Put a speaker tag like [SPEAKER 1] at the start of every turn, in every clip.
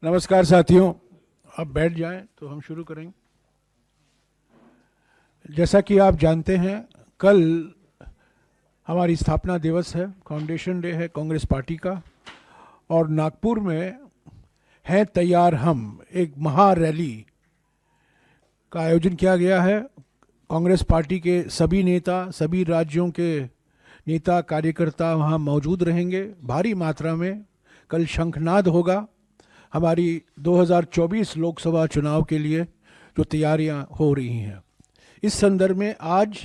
[SPEAKER 1] नमस्कार साथियों, आप बैठ जाएं तो हम शुरू करेंगे। जैसा कि आप जानते हैं, कल हमारी स्थापना दिवस है, फाउंडेशन डे है कांग्रेस पार्टी का। और नागपुर में हैं तैयार हम एक महा रैली का आयोजन किया गया है। कांग्रेस पार्टी के सभी नेता, सभी राज्यों के नेता कार्यकर्ता वहां मौजूद रहेंगे भारी मात्रा में। कल शंखनाद होगा। हमारी 2024 लोकसभा चुनाव के लिए जो तैयारियां हो रही हैं, इस संदर्भ में आज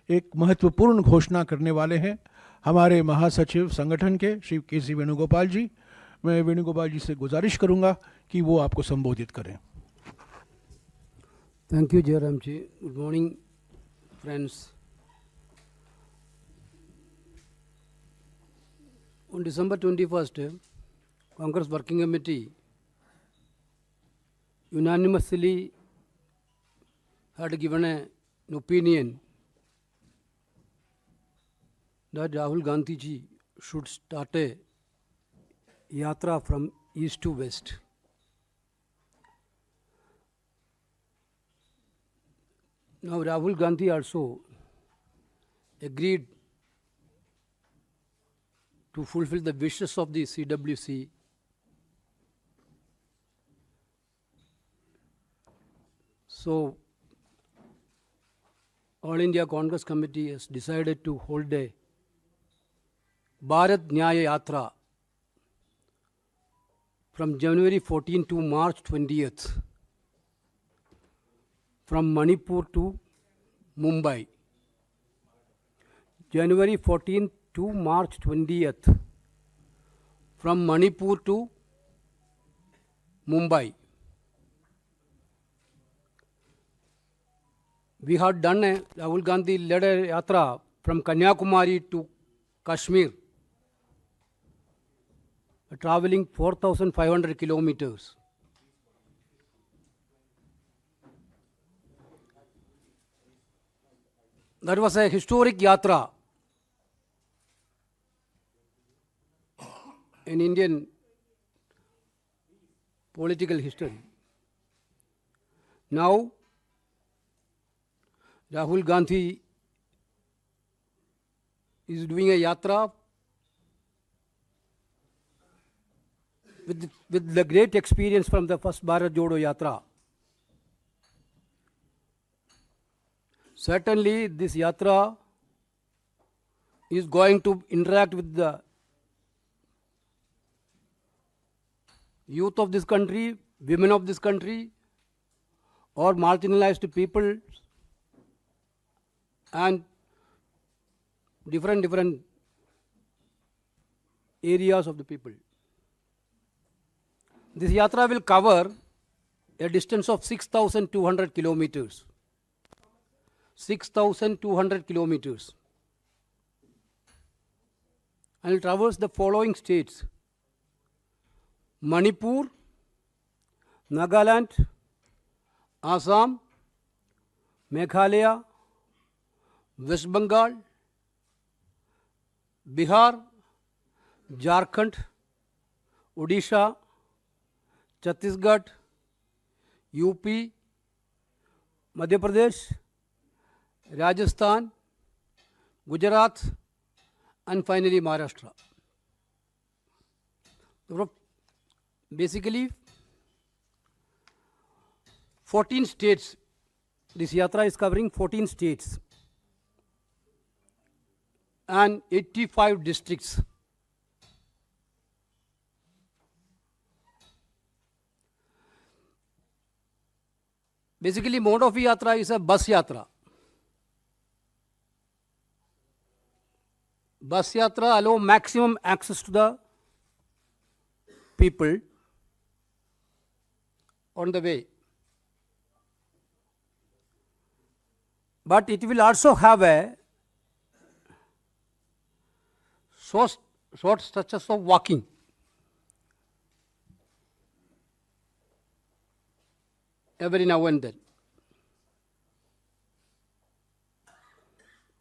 [SPEAKER 1] एक महत्वपूर्ण घोषणा करने वाले हैं हमारे महासचिव संगठन के श्री के.सी. वेणुगोपाल जी। मैं वेणुगोपाल जी से गुजारिश करूंगा कि वो आपको संबोधित करें।
[SPEAKER 2] Thank you, Jairam ji. Good morning, friends. On December 21st, Congress Working Committee unanimously had given an opinion that Rahul Gandhi ji should start a yatra from east to west. Now Rahul Gandhi also agreed to fulfill the wishes of the CWC. So All India Congress Committee has decided to hold a Bharat Nyaya Yatra from January 14 to March 20th from Manipur to Mumbai. January 14th to March 20th from Manipur to Mumbai. We had done a Rahul Gandhi led a yatra from Kanyakumari to Kashmir, traveling 4,500 kilometers. That was a historic yatra in Indian political history. Now, Rahul Gandhi is doing a yatra with the great experience from the first Bharat Jodo Yatra. Certainly, this yatra is going to interact with the youth of this country, women of this country, or marginalized people, and different areas of the people. This yatra will cover a distance of 6,200 kilometers. 6,200 kilometers. And it travels the following states: Manipur, Nagaland, Assam, Meghalaya, West Bengal, Bihar, Jharkhand, Odisha, Chhattisgarh, UP, Madhya Pradesh, Rajasthan, Gujarat, and finally Maharashtra. Basically, 14 states. This yatra is covering 14 states and 85 districts. Basically, mode of yatra is a bus yatra. Bus yatra allow maximum access to the people on the way. But it will also have a short stretches of walking. Every now and then.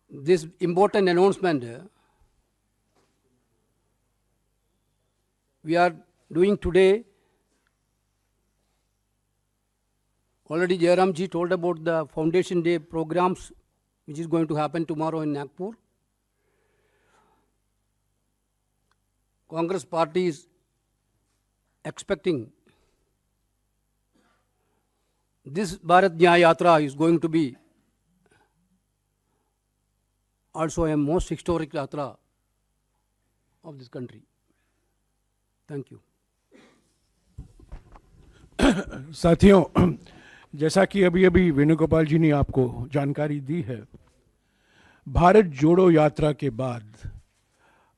[SPEAKER 2] This important announcement we are doing today Already Jairam ji told about the Foundation Day programs which is going to happen tomorrow in Nagpur. Congress party is expecting this Bharat Nyaya Yatra is going to be also a most historic yatra of this country. Thank you.
[SPEAKER 1] साथियों, जैसा कि अभी अभी वेणुगोपाल जी ने आपको जानकारी दी है, भारत जोड़ो यात्रा के बाद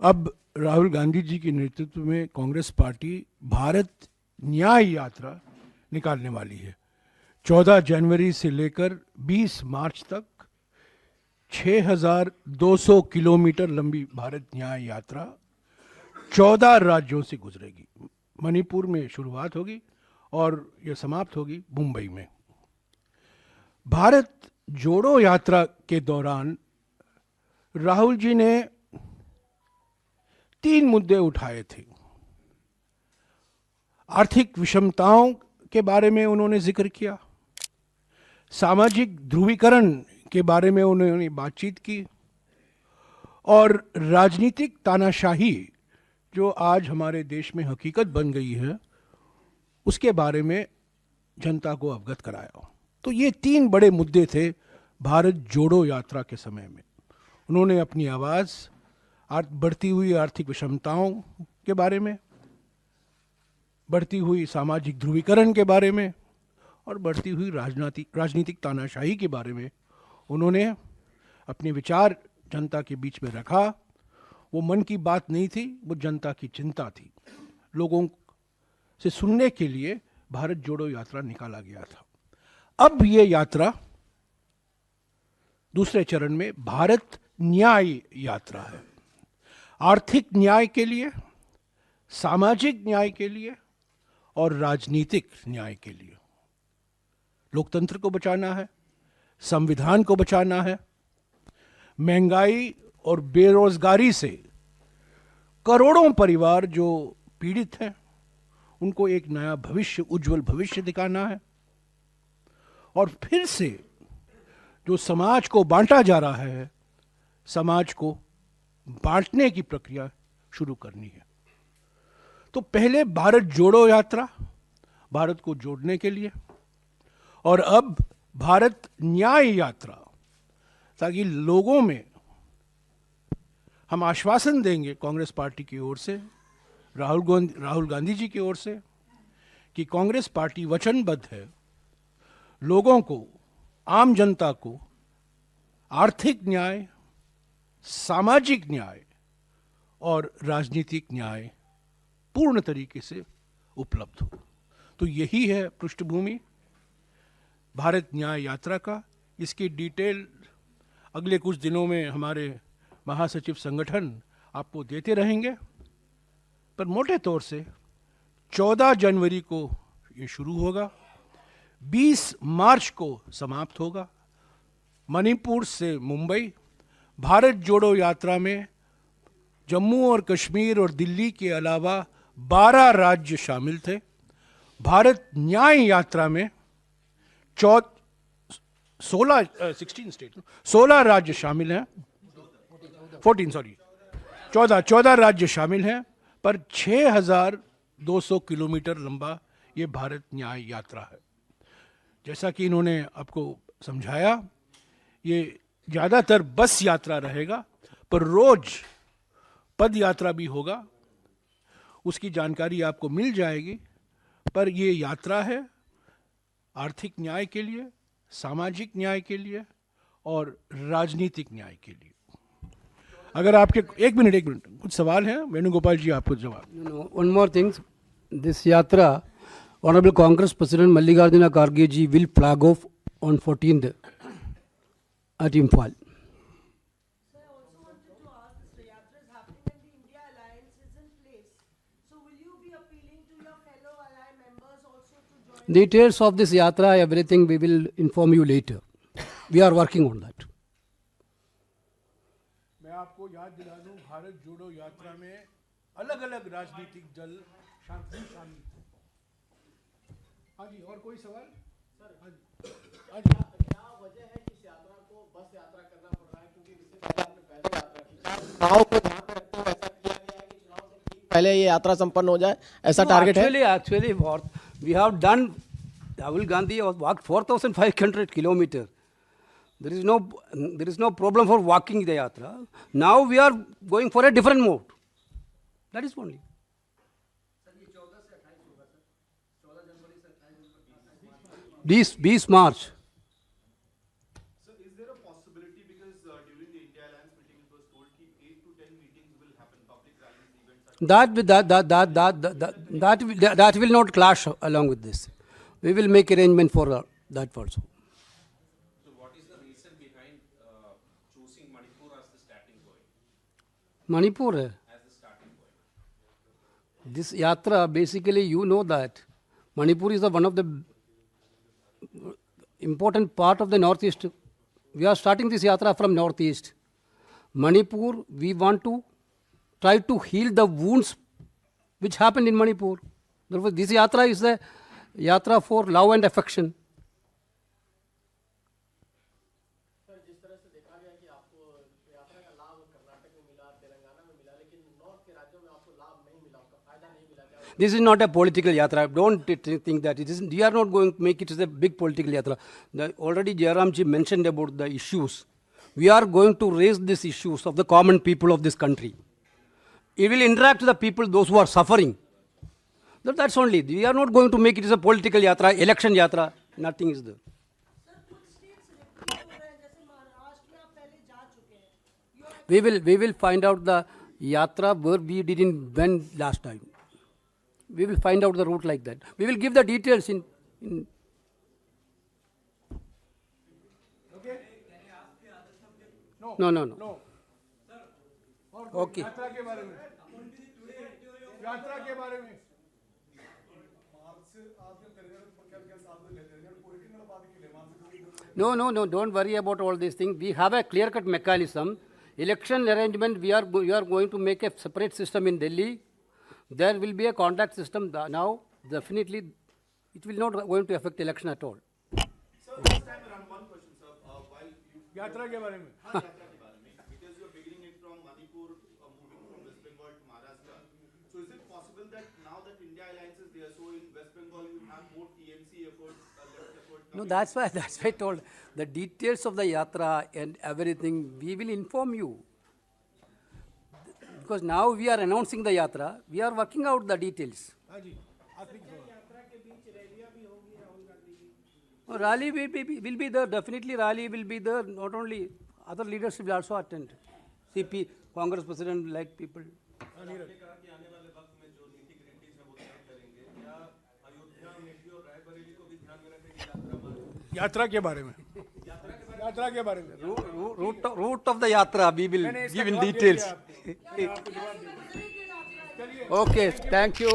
[SPEAKER 1] अब राहुल गांधी जी के नेतृत्व में कांग्रेस पार्टी भारत न्याय यात्रा निकालने वाली है। 14 जनवरी से लेकर 20 मार्च तक 6,200 किलोमीटर लंबी भारत न्याय यात्रा 14 राज्यों से गुजरेगी। मणिपुर में शुरुआत होगी और यह समाप्त होगी मुंबई में। भारत जोड़ो यात्रा के दौरान राहुल जी ने 3 मुद्दे उठाए थे। आर्थिक विषमताओं के बारे में उन्होंने जिक्र किया, सामाजिक ध्रुवीकरण के बारे में उन्होंने बातचीत की और राजनीतिक तानाशाही जो आज हमारे देश में हकीकत बन गई है उसके बारे में जनता को अवगत कराया। तो ये 3 बड़े मुद्दे थे भारत जोड़ो यात्रा के समय में। उन्होंने अपनी आवाज़ बढ़ती हुई आर्थिक विषमताओं के बारे में, बढ़ती हुई सामाजिक ध्रुवीकरण के बारे में और बढ़ती हुई राजनीतिक तानाशाही के बारे में उन्होंने अपने विचार जनता के बीच में रखा। वो मन की बात नहीं थी, वो जनता की चिंता थी। लोगों से सुनने के लिए भारत जोड़ो यात्रा निकाला गया था। अब ये यात्रा दूसरे चरण में भारत न्याय यात्रा है। आर्थिक न्याय के लिए, सामाजिक न्याय के लिए और राजनीतिक न्याय के लिए। लोकतंत्र को बचाना है, संविधान को बचाना है। महंगाई और बेरोजगारी से करोड़ों परिवार जो पीड़ित हैं उनको एक नया भविष्य, उज्जवल भविष्य दिखाना है। और फिर से जो समाज को बांटा जा रहा है, समाज को बांटने की प्रक्रिया शुरू करनी है। तो पहले भारत जोड़ो यात्रा भारत को जोड़ने के लिए, और अब भारत न्याय यात्रा, ताकि लोगों में हम आश्वासन देंगे कांग्रेस पार्टी की ओर से, राहुल गांधी जी की ओर से, कि कांग्रेस पार्टी वचनबद्ध है लोगों को, आम जनता को आर्थिक न्याय, सामाजिक न्याय और राजनीतिक न्याय पूर्ण तरीके से उपलब्ध हो। तो यही है पृष्ठभूमि भारत न्याय यात्रा का। इसकी डिटेल अगले कुछ दिनों में हमारे महासचिव संगठन आपको देते रहेंगे, पर मोटे तौर से 14 जनवरी को ये शुरू होगा, 20 मार्च को समाप्त होगा। मणिपुर से मुंबई। भारत जोड़ो यात्रा में जम्मू और कश्मीर और दिल्ली के अलावा 12 राज्य शामिल थे। भारत न्याय यात्रा में 16 राज्य शामिल हैं, 14 राज्य शामिल हैं, पर 6,200 किलोमीटर लंबा ये भारत न्याय यात्रा है। जैसा कि इन्होंने आपको समझाया, ये ज़्यादातर बस यात्रा रहेगा, पर रोज पद यात्रा भी होगा, उसकी जानकारी आपको मिल जाएगी। पर ये यात्रा है आर्थिक न्याय के लिए, सामाजिक न्याय के लिए और राजनीतिक न्याय के लिए। अगर आपके एक मिनट कुछ सवाल हैं वेणुगोपाल जी, आपको जवाब।
[SPEAKER 2] One more thing, this yatra, Honorable Congress President Mallikarjuna Kharge ji will flag off on 14th at Imphal.
[SPEAKER 3] Sir, I also wanted to ask, the yatra is happening and the India Alliance is in place. So will you be appealing to your fellow ally members also to join?
[SPEAKER 2] Details of this yatra, everything we will inform you later. We are working on that.
[SPEAKER 1] मैं आपको याद दिला दूं, भारत जोड़ो यात्रा में अलग अलग राजनीतिक दल शामिल थे। हाँ जी, और कोई सवाल?
[SPEAKER 4] चुनाव को ध्यान में रखते हुए ऐसा किया गया है कि चुनाव से ठीक पहले ये यात्रा संपन्न हो जाए, ऐसा टारगेट है?
[SPEAKER 2] Actually, what we have done, Rahul Gandhi has walked 4,500 kilometers. There is no problem for walking the yatra. Now we are going for a different mode. That is only. 20 March.
[SPEAKER 5] Sir, is there a possibility, because during the India Alliance meeting it was told that 8 to 10 meetings will happen, public rallies, events?
[SPEAKER 2] That will not clash along with this. We will make arrangement for that also.
[SPEAKER 6] So what is the reason behind choosing Manipur as the starting point?
[SPEAKER 2] Manipur,
[SPEAKER 6] As the starting point.
[SPEAKER 2] this yatra, basically you know that Manipur is one of the important part of the northeast. We are starting this yatra from northeast. Manipur, we want to try to heal the wounds which happened in Manipur. Therefore, this yatra is the yatra for love and affection. This is not a political yatra. Don't think that it is. We are not going to make it as a big political yatra. Already Jairam ji mentioned about the issues. We are going to raise these issues of the common people of this country. It will interact with the people, those who are suffering. That's only. We are not going to make it as a political yatra, election yatra. Nothing is there.
[SPEAKER 3] Sir कुछ states repeat हो रहे हैं, जैसे महाराष्ट्र में आप पहले जा चुके हैं.
[SPEAKER 2] We will find out the yatra where we didn't went last time. We will find out the route like that. We will give the details in No.
[SPEAKER 1] No
[SPEAKER 2] Okay.
[SPEAKER 1] यात्रा के बारे में, यात्रा के बारे में
[SPEAKER 2] No, don't worry about all these things. We have a clear-cut mechanism. Election arrangement, we are going to make a separate system in Delhi. There will be a contact system now. Definitely, it will not going to affect election at all.
[SPEAKER 5] Sir, this time around, one question, sir. While you
[SPEAKER 1] यात्रा के बारे में.
[SPEAKER 5] because you are beginning it from Manipur, moving from West Bengal to Maharashtra, so is it possible that now that India Alliance is there, so in West Bengal you have more TMC efforts, left effort?
[SPEAKER 2] No, that's why I told the details of the yatra and everything. We will inform you. Because now we are announcing the yatra, we are working out the details.
[SPEAKER 1] हाँ जी, आखिरी सवाल.
[SPEAKER 2] Rally will be there, definitely rally will be there. Not only, other leaders will also attend. CP, Congress President, like people.
[SPEAKER 1] यात्रा के बारे में, यात्रा के बारे में.
[SPEAKER 2] Route of the yatra, we will give in details. Okay, thank you.